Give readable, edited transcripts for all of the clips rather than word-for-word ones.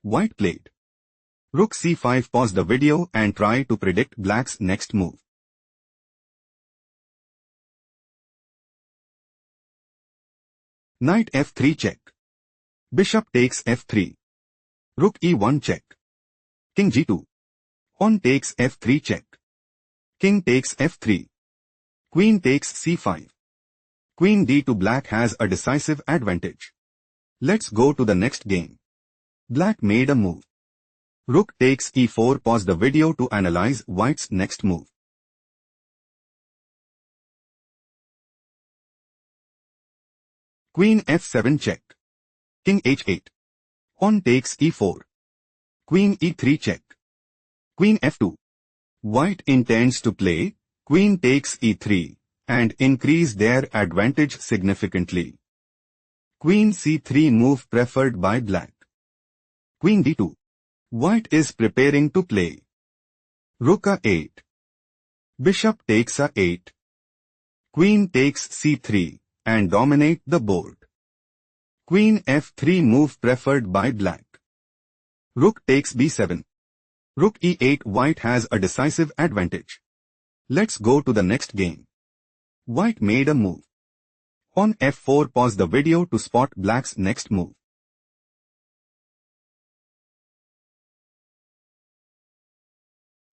White played. Rook c5. Pause the video and try to predict black's next move. Knight f3 check. Bishop takes f3. Rook e1 check. King g2. Pawn takes f3 check. King takes f3. Queen takes c5. Queen d2. Black has a decisive advantage. Let's go to the next game. Black made a move. Rook takes e4. Pause the video to analyze white's next move. Queen f7 check. King h8. Pawn takes e4. Queen e3 check. Queen f2. White intends to play queen takes e3 and increase their advantage significantly. Queen c3 move preferred by black. Queen d2. White is preparing to play. Rook a8. Bishop takes a8. Queen takes c3 and dominate the board. Queen f3 move preferred by black. Rook takes b7. Rook e8. White has a decisive advantage. Let's go to the next game. White made a move. Pawn f4. Pause the video to spot black's next move.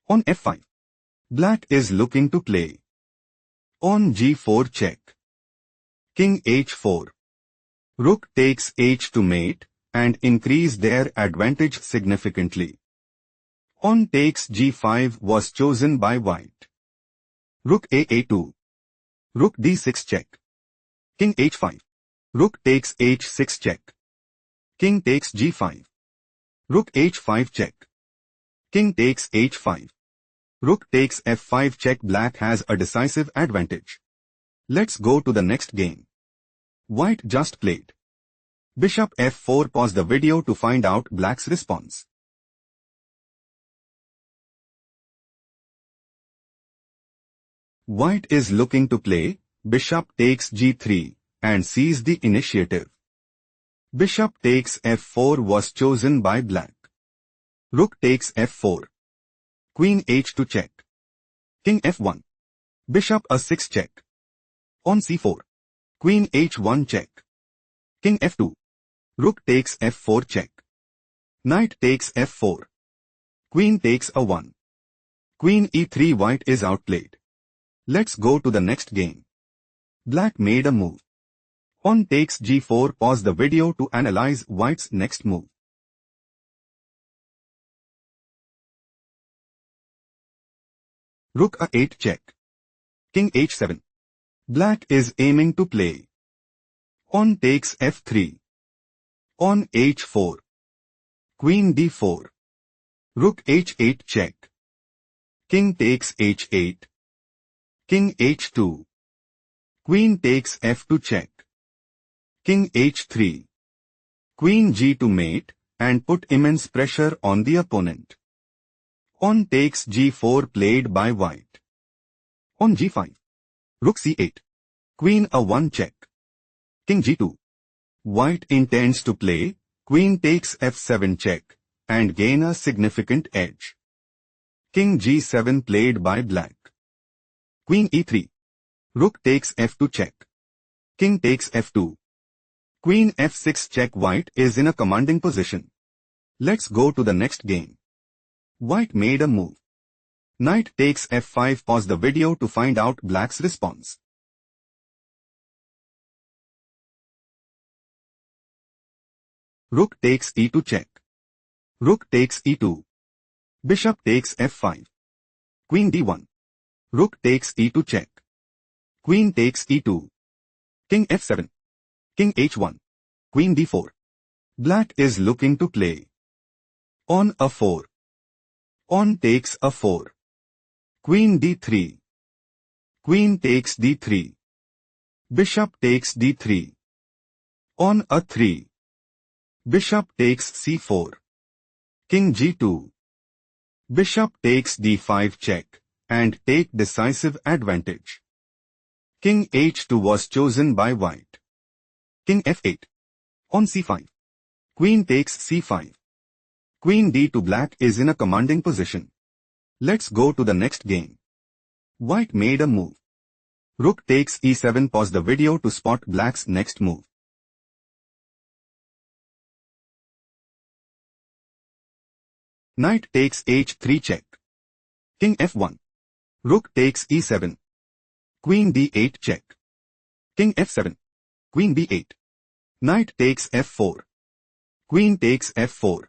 Pawn f5. Black is looking to play. Pawn g4 check. King h4. Rook takes h to mate and increase their advantage significantly. Pawn takes g5 was chosen by white. Rook a2. Rook d6 check. King h5. Rook takes h6 check. King takes g5. Rook h5 check. King takes h5. Rook takes f5 check. Black has a decisive advantage. Let's go to the next game. White just played. Bishop f4. Pause the video to find out black's response. White is looking to play bishop takes g3 and seize the initiative. Bishop takes f4 was chosen by black. Rook takes f4. Queen h2 check. King f1. Bishop a6 check. Pawn c4. Queen h1 check. King f2. Rook takes f4 check. Knight takes f4. Queen takes a1. Queen e3. White is outplayed. Let's go to the next game. Black made a move. Pawn takes g4. Pause the video to analyze white's next move. Rook a8 check. King h7. Black is aiming to play. Pawn takes f3. Pawn h4. Queen d4. Rook h8 check. King takes h8. King h2. Queen takes f2 check. King h3. Queen g2 mate and put immense pressure on the opponent. Pawn takes g4 played by white. Pawn g5. Rook c8. Queen a1 check. King g2. White intends to play queen takes f7 check and gain a significant edge. King g7 played by black. Queen e3. Rook takes f2 check. King takes f2. Queen f6 check. White is in a commanding position. Let's go to the next game. White made a move. Knight takes f5. Pause the video to find out black's response. Rook takes e2 check. Rook takes e2. Bishop takes f5. Queen d1. Rook takes e2 check. Queen takes e2. King f7. King h1. Queen d4. Black is looking to play. Pawn a4. Pawn takes a4. Queen d3. Queen takes d3. Bishop takes d3. Pawn a3. Bishop takes c4. King g2. Bishop takes d5 check and take decisive advantage. King h2 was chosen by white. King f8. Pawn c5. Queen takes c5. Queen d2 black is in a commanding position. Let's go to the next game. White made a move. Rook takes e7. Pause the video to spot black's next move. Knight takes h3 check. King f1. Rook takes e7. Queen d8 check. King f7. Queen b8. Knight takes f4. Queen takes f4.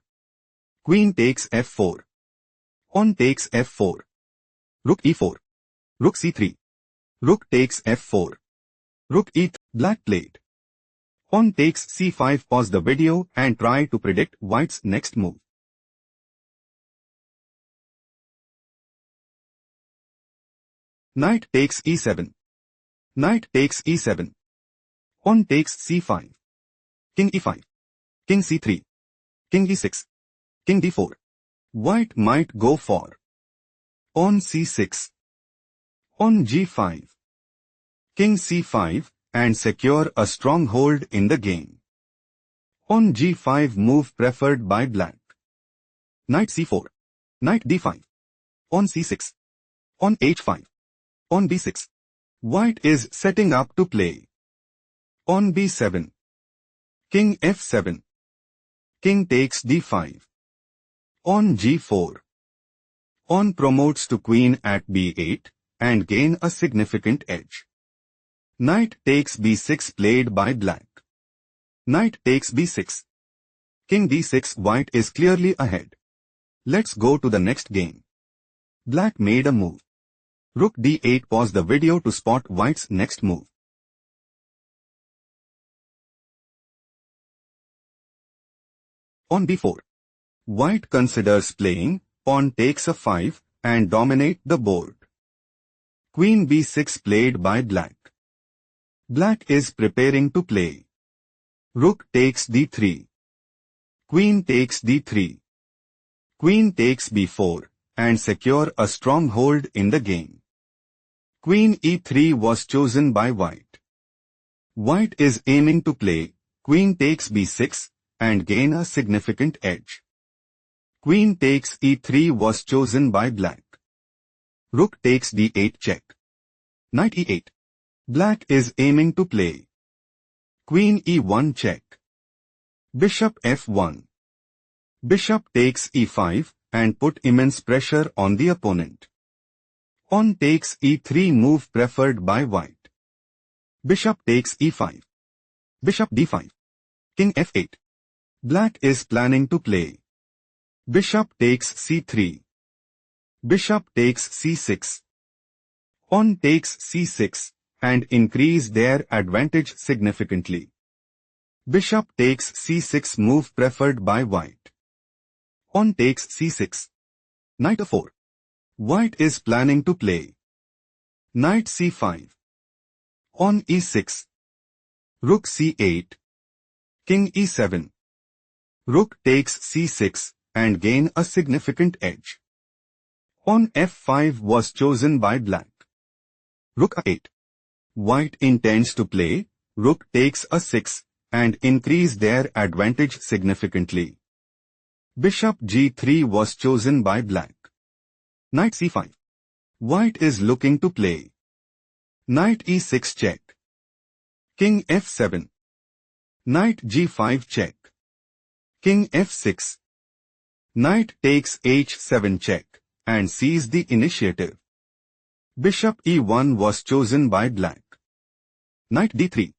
Queen takes f4. Pawn takes f4. Rook e4. Rook c3. Rook takes f4. Rook e3. Black played. Pawn takes c5. Pause the video and try to predict white's next move. Knight takes e7. Knight takes e7. Pawn takes c5. King e5. King c3. King e6. King d4. White might go for pawn c6. Pawn g5. King c5 and secure a stronghold in the game. Pawn g5 move preferred by black. Knight c4. Knight d5. Pawn c6. Pawn h5. Pawn b6. White is setting up to play. Pawn b7. King f7. King takes d5. Pawn g4. Pawn promotes to queen at b8 and gain a significant edge. Knight takes b6 played by black. Knight takes b6. King d6. White is clearly ahead. Let's go to the next game. Black made a move. Rook d8. Pause the video to spot white's next move. Pawn b4. White considers playing, pawn takes a 5, and dominate the board. Queen b6 played by black. Black is preparing to play. Rook takes d3. Queen takes d3. Queen takes b4, and secure a stronghold in the game. Queen e3 was chosen by white. White is aiming to play, queen takes b6, and gain a significant edge. Queen takes e3 was chosen by black. Rook takes d8 check. Knight e8. Black is aiming to play. Queen e1 check. Bishop f1. Bishop takes e5 and put immense pressure on the opponent. Pawn takes e3 move preferred by white. Bishop takes e5. Bishop d5. King f8. Black is planning to play. Bishop takes c3. Bishop takes c6. Pawn takes c6 and increase their advantage significantly. Bishop takes c6 move preferred by white. Pawn takes c6. Knight f4. White is planning to play. Knight c5. Pawn e6. Rook c8. King e7. Rook takes c6 and gain a significant edge. Pawn f5 was chosen by black. Rook a8. White intends to play, rook takes a 6 and increase their advantage significantly. Bishop g3 was chosen by black. Knight c5. White is looking to play. Knight e6 check. King f7. Knight g5 check. King f6. Knight takes h7 check and seize the initiative. Bishop e1 was chosen by black. Knight d3.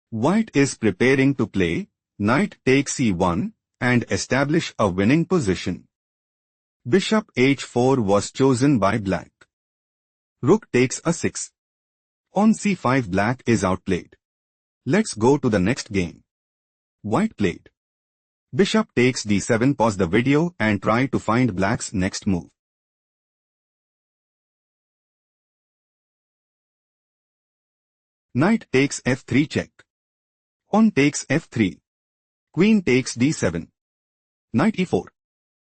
White is preparing to play, knight takes e1 and establish a winning position. Bishop h4 was chosen by black. Rook takes a 6. On c5 black is outplayed. Let's go to the next game. White played. Bishop takes d7. Pause the video and try to find black's next move. Knight takes f3 check. Pawn takes f3. Queen takes d7. Knight e4.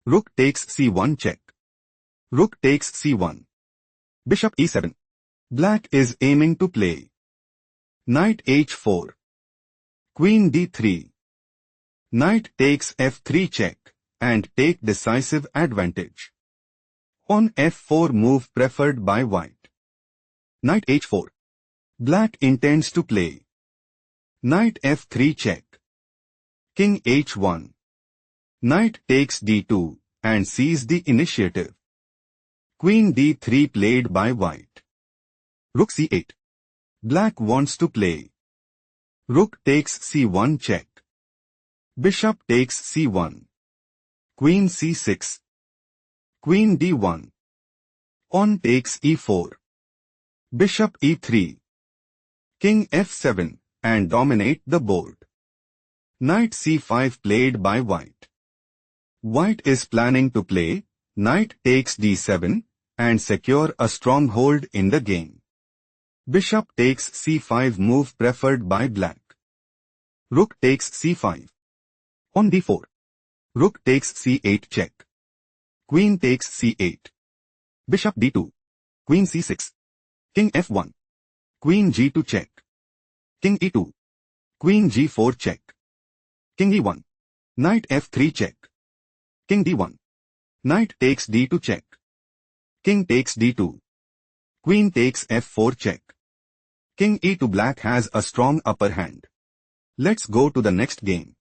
Rook takes c1 check. Rook takes c1. Bishop e7. Black is aiming to play. Knight h4. Queen d3. Knight takes f3 check and take decisive advantage. On f4 move preferred by white. Knight h4. Black intends to play. Knight f3 check. King h1. Knight takes d2 and seizes the initiative. Queen d3 played by white. Rook c8. Black wants to play. Rook takes c1 check. Bishop takes c1. Queen c6. Queen d1. Pawn takes e4. Bishop e3. King f7 and dominate the board. Knight c5 played by white. White is planning to play knight takes d7 and secure a stronghold in the game. Bishop takes c5 move preferred by black. Rook takes c5. On d4. Rook takes c8 check. Queen takes c8. Bishop d2. Queen c6. King f1. Queen g2 check. King e2. Queen g4 check. King e1. Knight f3 check. King d1. Knight takes d2 check. King takes d2. Queen takes f4 check. King e2. Black has a strong upper hand. Let's go to the next game.